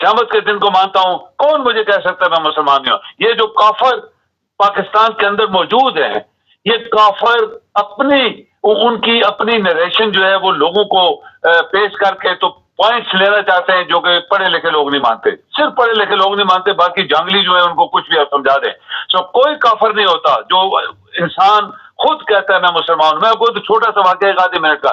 قیامت کے دن کو مانتا ہوں، کون مجھے کہہ سکتا ہے میں مسلمان نہیں ہوں؟ یہ جو کافر پاکستان کے اندر موجود ہیں، یہ کافر ان کی اپنی نریشن جو ہے وہ لوگوں کو پیش کر کے تو پوائنٹس لینا چاہتے ہیں جو کہ پڑھے لکھے لوگ نہیں مانتے. صرف پڑھے لکھے لوگ نہیں مانتے، باقی جنگلی جو ہے ان کو کچھ بھی آپ سمجھا دیں. کوئی کافر نہیں ہوتا جو انسان خود کہتا ہے میں مسلمان ہوں. میں آپ کو چھوٹا سا واقعہ 1 منٹ کا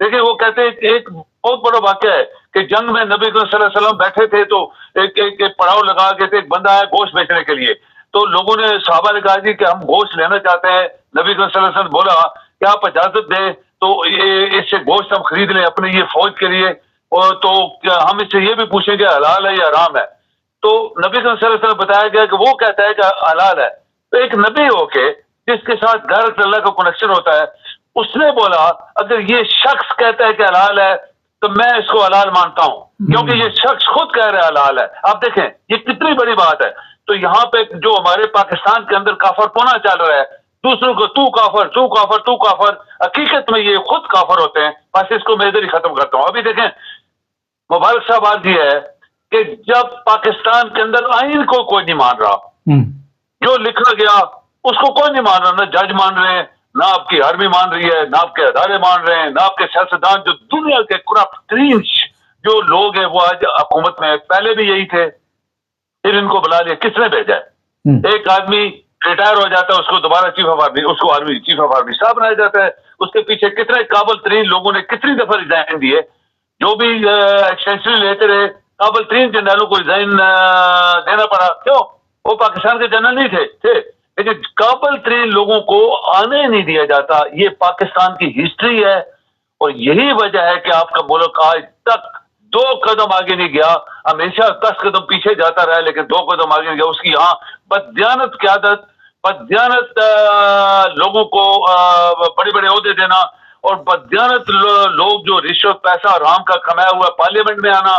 دیکھیں، وہ کہتے ہیں کہ ایک بہت بڑا واقعہ ہے کہ جنگ میں نبی صلی اللہ علیہ وسلم بیٹھے تھے تو ایک پڑاؤ لگا کے تھے، ایک بندہ آیا گوشت بیچنے کے لیے. تو لوگوں نے صحابہ نے کہا جی کہ ہم گوشت لینا چاہتے ہیں. نبی صلی اللہ علیہ وسلم بولا کہ آپ اجازت دیں تو اس سے گوشت ہم خرید لیں اپنی یہ فوج کے لیے، اور تو ہم اس سے یہ بھی پوچھیں کہ حلال ہے یا حرام ہے. تو نبی صلی اللہ علیہ وسلم بتایا گیا کہ وہ کہتا ہے کہ حلال ہے. تو ایک نبی ہو کے جس کے ساتھ غیرت اللہ کا کنیکشن ہوتا ہے، اس نے بولا اگر یہ شخص کہتا ہے کہ حلال ہے تو میں اس کو حلال مانتا ہوں، کیونکہ یہ شخص خود کہہ رہا ہے حلال ہے. آپ دیکھیں یہ کتنی بڑی بات ہے. تو یہاں پہ جو ہمارے پاکستان کے اندر کافر پونا چل رہا ہے، دوسروں کو تو کافر تو کافر تو کافر، حقیقت میں یہ خود کافر ہوتے ہیں. بس اس کو میں ادھر ہی ختم کرتا ہوں. ابھی دیکھیں مبارک صاحب آج یہ ہے کہ جب پاکستان کے اندر آئین کو کوئی نہیں مان رہا، جو لکھا گیا اس کو کوئی نہیں مان رہا، نہ جج مان رہے ہیں، نہ آپ کی آرمی مان رہی ہے، نہ آپ کے ادارے مان رہے ہیں، نہ آپ کے سیاستدان جو دنیا کے کرپٹ ترین جو لوگ ہیں وہ آج حکومت میں. پہلے بھی یہی تھے، پھر ان کو بلا لیا. کس نے بھیجا ہے؟ ایک آدمی ریٹائر ہو جاتا ہے، اس کو دوبارہ چیف آف آرمی، اس کو آرمی چیف آف آرمی صاحب بنایا جاتا ہے. اس کے پیچھے کتنے قابل ترین لوگوں نے کتنی دفعہ ریزائن دیے، جو بھی ایکسٹینشن لیتے رہے، قابل ترین جنرلوں کو ریزائن دینا پڑا. کیوں؟ وہ پاکستان کے جنرل نہیں تھے، لیکن قابل ترین لوگوں کو آنے نہیں دیا جاتا. یہ پاکستان کی ہسٹری ہے، اور یہی وجہ ہے کہ آپ کا ملک آج تک 2 قدم آگے نہیں گیا. ہمیشہ 10 قدم پیچھے جاتا رہا، لیکن 2 قدم آگے نہیں گیا. اس کی یہاں بددیانت قیادت، بددیانت لوگوں کو بڑے بڑے عہدے دینا، اور بددیانت لوگ جو رشوت پیسہ حرام کا کمایا ہوا پارلیمنٹ میں آنا،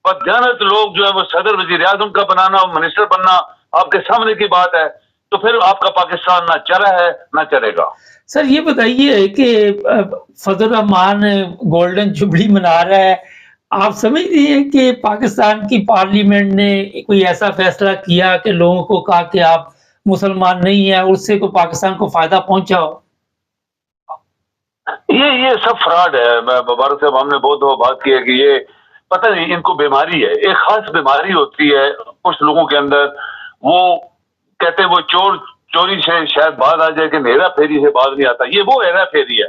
بددیانت لوگ جو ہے وہ صدر وزیر اعظم کا بنانا، منسٹر بننا، آپ کے سامنے کی بات ہے. تو پھر آپ کا پاکستان نہ چلا ہے نہ چلے گا. سر یہ بتائیے کہ فضل الرحمان گولڈن جوبلی منا رہا ہے، آپ سمجھ رہی ہیں کہ پاکستان کی پارلیمنٹ نے کوئی ایسا فیصلہ کیا کہ لوگوں کو کہا کہ آپ مسلمان نہیں ہیں، اس سے کوئی پاکستان کو فائدہ پہنچا ہو؟ یہ سب فراڈ ہے. مبارک صاحب ہم نے بہت بات کی ہے کہ یہ پتہ نہیں ان کو بیماری ہے، ایک خاص بیماری ہوتی ہے کچھ لوگوں کے اندر. وہ کہتے ہیں وہ چوری سے شاید باز آ جائے کہ ہیرا پھیری سے باز نہیں آتا. یہ وہ ہیرا پھیری ہے.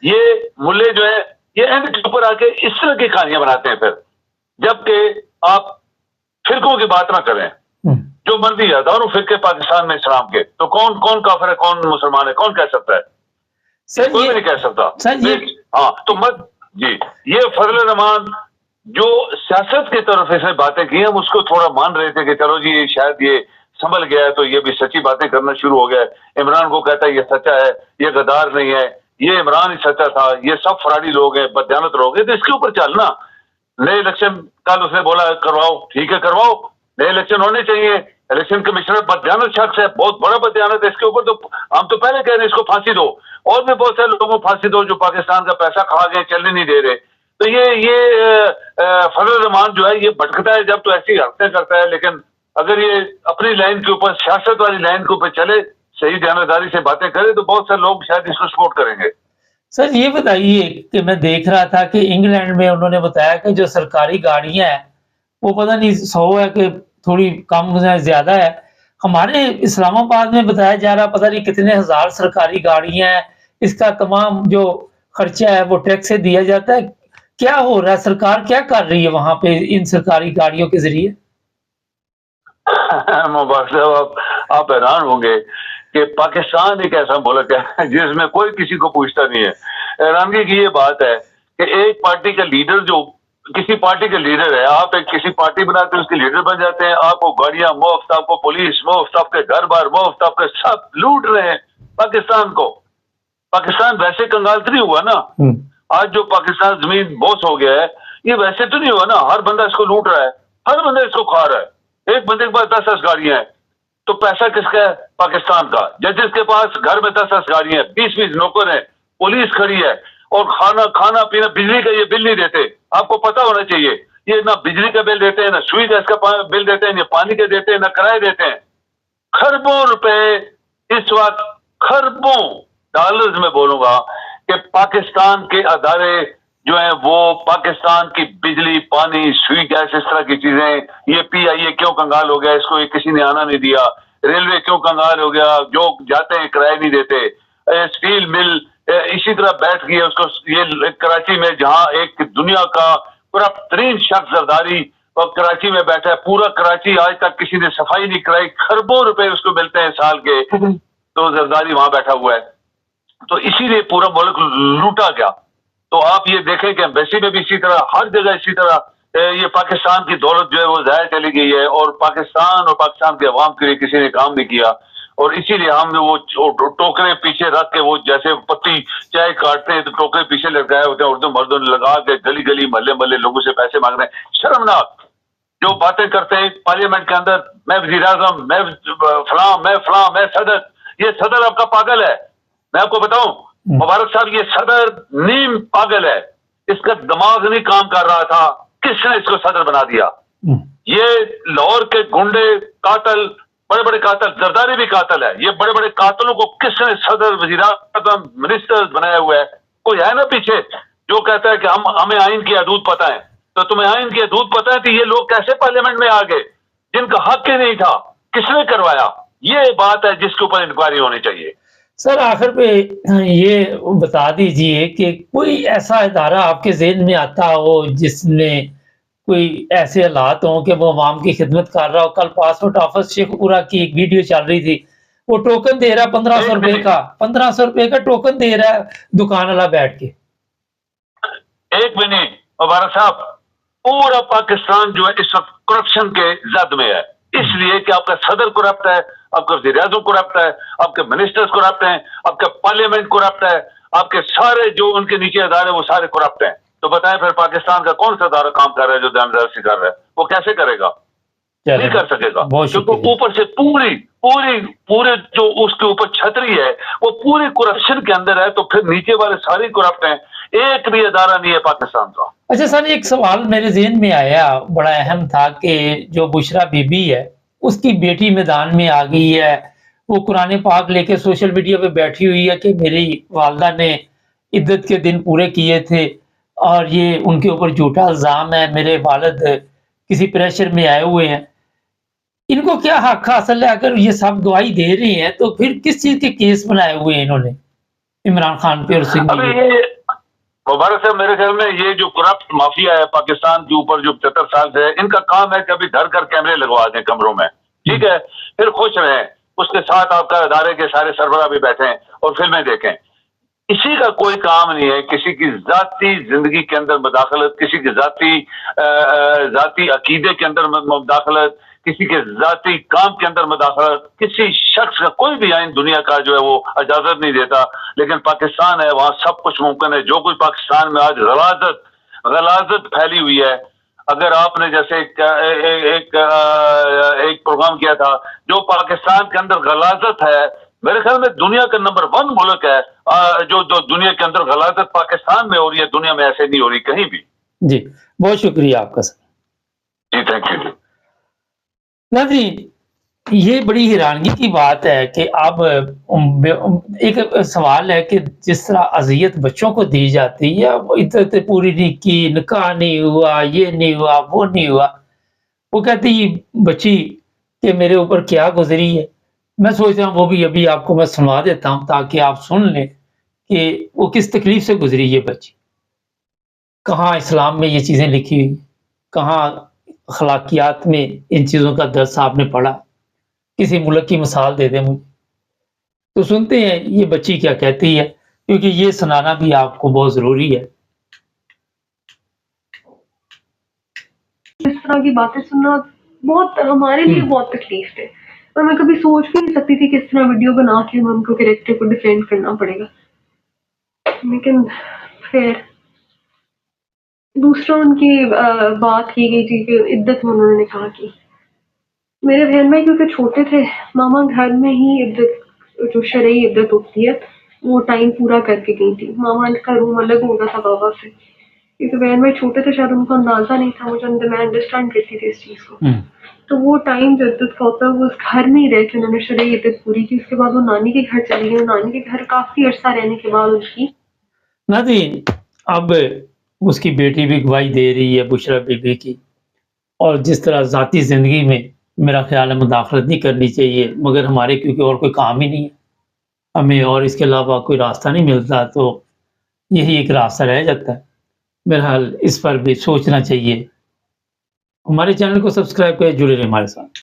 یہ ملے جو ہے یہ اینڈ کے اوپر آ کے اس طرح کی کہانیاں بناتے ہیں. پھر جبکہ آپ فرقوں کی بات نہ کریں، جو مرضی ہے دونوں فرقے پاکستان میں اسلام کے، تو کون کافر ہے کون مسلمان ہے کون کہہ سکتا ہے؟ کوئی بھی نہیں کہہ سکتا. ہاں تو جی یہ فضل الرحمان جو سیاست کی طرف اس نے باتیں کی ہیں، ہم اس کو تھوڑا مان رہے تھے کہ چلو جی شاید یہ سنبھل گیا ہے تو یہ بھی سچی باتیں کرنا شروع ہو گیا ہے. عمران کو کہتا ہے یہ سچا ہے، یہ غدار نہیں ہے، یہ عمران ہی سچا تھا، یہ سب فراڈی لوگ ہیں، بددیانت لوگ ہیں. تو اس کے اوپر چلنا. نئے الیکشن کل اس نے بولا کرواؤ، ٹھیک ہے کرواؤ، نئے الیکشن ہونے چاہیے. الیکشن کمشنر بددیانت شخص ہے، بہت بڑا بددیانت ہے. اس کے اوپر تو ہم تو پہلے کہہ رہے ہیں اس کو پھانسی دو، اور بھی بہت سارے لوگوں کو پھانسی دو جو پاکستان کا پیسہ کھا گئے، چلنے نہیں دے رہے. تو یہ فضل الرحمان جو ہے یہ بھٹکتا ہے جب تو ایسی حرکتیں کرتا ہے، لیکن اگر یہ اپنی لائن کے اوپر سیاست والی لائن کے اوپر چلے، صحیح دیانتداری سے باتیں کرے، تو بہت سارے لوگ شاید اس کو سپورٹ کریں گے. سر یہ بتائیے کہ میں دیکھ رہا تھا کہ انگلینڈ میں انہوں نے بتایا کہ جو سرکاری گاڑیاں ہیں وہ پتہ نہیں 100 ہے کہ تھوڑی کم زیادہ ہے. ہمارے اسلام آباد میں بتایا جا رہا پتہ نہیں کتنے ہزار سرکاری گاڑیاں ہیں، اس کا تمام جو خرچہ ہے وہ ٹیکس سے دیا جاتا ہے. کیا ہو رہا ہے؟ سرکار کیا کر رہی ہے وہاں پہ ان سرکاری گاڑیوں کے ذریعے؟ مبارک صاحب آپ حیران ہوں گے کہ پاکستان ایک ایسا ملک ہے جس میں کوئی کسی کو پوچھتا نہیں ہے. حیرانگی کی یہ بات ہے کہ ایک پارٹی کا لیڈر جو کسی پارٹی کا لیڈر ہے، آپ ایک کسی پارٹی بناتے ہیں اس کے لیڈر بن جاتے ہیں، آپ کو گاڑیاں مفت، آپ کو پولیس مفت، آپ کے گھر بار مفت، آپ کے سب لوٹ رہے ہیں پاکستان کو. پاکستان ویسے کنگال تو نہیں ہوا نا. آج جو پاکستان زمین بوس ہو گیا ہے یہ ویسے تو نہیں ہوا نا. ہر بندہ اس کو لوٹ رہا ہے، ہر بندہ اس کو کھا رہا ہے. ایک بندے کے پاس 10 گاڑیاں ہیں تو پیسہ کس کا ہے؟ پاکستان کا. ججز کے پاس گھر میں 10 گاڑیاں ہیں، 20 نوکر ہیں، پولیس کھڑی ہے، اور کھانا پینا بجلی کا یہ بل نہیں دیتے. آپ کو پتا ہونا چاہیے یہ نہ بجلی کا بل دیتے ہیں، نہ سوئی گیس کا بل دیتے ہیں، نہ پانی کا دیتے ہیں، نہ کرائے دیتے ہیں. خربوں روپے اس وقت، خربوں ڈالرز میں بولوں گا کہ پاکستان کے ادارے جو ہیں وہ پاکستان کی بجلی، پانی، سوئی گیس، اس طرح کی چیزیں. یہ پی آئی اے کیوں کنگال ہو گیا؟ اس کو کسی نے آنا نہیں دیا. ریلوے کیوں کنگال ہو گیا؟ جو جاتے ہیں کرایہ نہیں دیتے. اسٹیل مل اسی طرح بیٹھ گئی ہے. اس کو یہ کراچی میں جہاں ایک دنیا کا کرپٹ ترین شخص زرداری اور کراچی میں بیٹھا ہے، پورا کراچی آج تک کسی نے صفائی نہیں کرائی. خربوں روپے اس کو ملتے ہیں سال کے، تو زرداری وہاں بیٹھا ہوا ہے. تو اسی لیے پورا ملک لوٹا گیا. تو آپ یہ دیکھیں کہ ایمبیسی میں بھی اسی طرح، ہر جگہ اسی طرح یہ پاکستان کی دولت جو ہے وہ ضائع چلی گئی ہے، اور پاکستان کے عوام کے لیے کسی نے کام نہیں کیا. اور اسی لیے ہم وہ ٹوکرے پیچھے رکھ کے، وہ جیسے پتی چائے کاٹتے ہیں تو ٹوکرے پیچھے لگائے ہوتے ہیں اردو مردوں نے، لگا کے گلی گلی محلے محلے لوگوں سے پیسے مانگ رہے ہیں. شرمناک جو باتیں کرتے ہیں پارلیمنٹ کے اندر، میں وزیر اعظم، میں فلاں، میں صدر. یہ صدر آپ کا پاگل ہے. میں آپ کو بتاؤں مبارک صاحب، یہ صدر نیم پاگل ہے. اس کا دماغ نہیں کام کر رہا تھا. کس نے اس کو صدر بنا دیا؟ یہ لاہور کے گنڈے، قاتل، بڑے بڑے قاتل، زرداری بھی قاتل ہے. یہ بڑے بڑے قاتلوں کو کس نے صدر، وزیر اعظم، منسٹر بنایا ہوا ہے؟ کوئی ہے نا پیچھے جو کہتا ہے کہ ہمیں آئین کی حدود پتہ ہے؟ تو تمہیں آئین کی حدود پتہ ہے کہ یہ لوگ کیسے پارلیمنٹ میں آ گئے جن کا حق ہی نہیں تھا؟ کس نے کروایا؟ یہ بات ہے جس کے اوپر انکوائری ہونی چاہیے. سر آخر پہ یہ بتا دیجئے کہ کوئی ایسا ادارہ آپ کے ذہن میں آتا ہو جس میں کوئی ایسے حالات ہوں کہ وہ عوام کی خدمت کر رہا ہو. کل پاسپورٹ آفس شیخ پورا کی ایک ویڈیو چل رہی تھی، وہ ٹوکن دے رہا ہے 1500 روپے کا، 1500 روپے کا ٹوکن دے رہا ہے دکان والا بیٹھ کے. ایک منٹ مبارک صاحب، پورا پاکستان جو ہے اس وقت کرپشن کے زد میں ہے. اس لیے کہ آپ کا صدر کرپٹ ہے، آپ کا وزیر اعظم کرپٹ ہے، آپ کے منسٹرز کرپٹ ہیں، آپ کا پارلیمنٹ کرپٹ ہے، آپ کے سارے جو ان کے نیچے ادارے وہ سارے کرپٹ ہیں. تو بتائیں پھر پاکستان کا کون سا ادارہ کام کر رہا ہے جو دیانتداری کر رہا ہے؟ وہ کیسے کرے گا؟ نہیں کر سکے گا، کیونکہ اوپر سے پورے جو اس کے اوپر چھتری ہے وہ پوری کرپشن کے اندر ہے. تو پھر نیچے والے سارے کرپٹ ہیں. ایک بھی ادارہ نہیں ہے پاکستان کا. اچھا سر، ایک سوال میرے ذہن میں آیا، بڑا اہم تھا، کہ جو بشرا بی بی ہے اس کی بیٹی میدان میں آ گئی ہے. وہ قرآن پاک لے کے سوشل میڈیا پہ بیٹھی ہوئی ہے کہ میری والدہ نے عدت کے دن پورے کیے تھے اور یہ ان کے اوپر جھوٹا الزام ہے، میرے والد کسی پریشر میں آئے ہوئے ہیں. ان کو کیا حق حاصل ہے؟ اگر یہ سب گواہی دے رہے ہیں تو پھر کس چیز کے کیس بنائے ہوئے ہیں انہوں نے عمران خان پہ اور سندھ پہ؟ مبارک صاحب، میرے خیال میں یہ جو کرپٹ مافیا ہے پاکستان کے اوپر جو 75 سال سے ہے، ان کا کام ہے کہ ابھی گھر گھر کیمرے لگوا دیں کمروں میں، ٹھیک ہے، پھر خوش رہیں. اس کے ساتھ آپ کا ادارے کے سارے سربراہ بھی بیٹھیں اور فلمیں دیکھیں. کسی کا کوئی کام نہیں ہے کسی کی ذاتی زندگی کے اندر مداخلت، کسی کی ذاتی عقیدے کے اندر مداخلت، کسی کے ذاتی کام کے اندر مداخلت. کسی شخص کا کوئی بھی آئین دنیا کا جو ہے وہ اجازت نہیں دیتا. لیکن پاکستان ہے، وہاں سب کچھ ممکن ہے. جو کچھ پاکستان میں آج غلاظت پھیلی ہوئی ہے. اگر آپ نے جیسے ایک پروگرام کیا تھا، جو پاکستان کے اندر غلاظت ہے، میرے خیال میں دنیا کا نمبر 1 ملک ہے جو دنیا کے اندر غلاظت پاکستان میں ہو رہی ہے. دنیا میں ایسے نہیں ہو رہی کہیں بھی. جی بہت شکریہ آپ کا سر. جی تھینک یو. ناظرین، یہ بڑی حیرانگی کی بات ہے کہ اب ایک سوال ہے کہ جس طرح اذیت بچوں کو دی جاتی ہے، عدت پوری نہیں کی، نکاح نہیں ہوا، یہ نہیں ہوا، وہ نہیں ہوا. وہ کہتی بچی کہ میرے اوپر کیا گزری ہے. میں سوچ رہا ہوں وہ بھی ابھی آپ کو میں سنوا دیتا ہوں تاکہ آپ سن لیں کہ وہ کس تکلیف سے گزری یہ بچی. کہاں اسلام میں یہ چیزیں لکھی ہوئی، کہاں اخلاقیات میں ان چیزوں کا درس آپ نے پڑھا. کسی ملک کی مثال دے دیں مجھے. تو سنتے ہیں یہ بچی کیا کہتی ہے، کیونکہ یہ سنانا بھی آپ کو بہت ضروری ہے. اس طرح کی باتیں سننا بہت ہمارے لیے بہت تکلیف ہے، اور میں کبھی سوچ بھی نہیں سکتی تھی کہ اس طرح ویڈیو بنا کے ہم کو کریکٹر کو ڈیفینڈ کرنا پڑے گا. لیکن پھر دوسرا ان کی بات کی گئی تھی کہ عدت میں انہوں نے کہا کہ میرے بہن بھائی کیونکہ چھوٹے تھے، ماما گھر میں ہی عدت جو شرعی عدت ہوتی ہے وہ ٹائم پورا کر کے گئی تھی. ماما کا روم الگ ہوتا تھا بابا سے. کیونکہ بہن بھائی چھوٹے تھے، شاید ان کو اندازہ نہیں تھا، مجھے میں انڈرسٹینڈ کرتی تھی اس چیز کو. ہوں، تو وہ ٹائم جو عدت کا ہوتا ہے وہ اس گھر میں ہی رہ کے انہوں نے شرعی عدت پوری کی. اس کے بعد وہ نانی کے گھر چلی گئی. نانی کے گھر کافی عرصہ رہنے کے بعد ان کی نادین اب اس کی بیٹی بھی گواہی دے رہی ہے بشرا بی بی کی، اور جس طرح ذاتی زندگی میں میرا خیال ہے مداخلت نہیں کرنی چاہیے، مگر ہمارے کیونکہ اور کوئی کام ہی نہیں ہے، ہمیں اور اس کے علاوہ کوئی راستہ نہیں ملتا، تو یہی ایک راستہ رہ جاتا ہے. بہرحال اس پر بھی سوچنا چاہیے. ہمارے چینل کو سبسکرائب کریں، جڑے رہیں ہمارے ساتھ.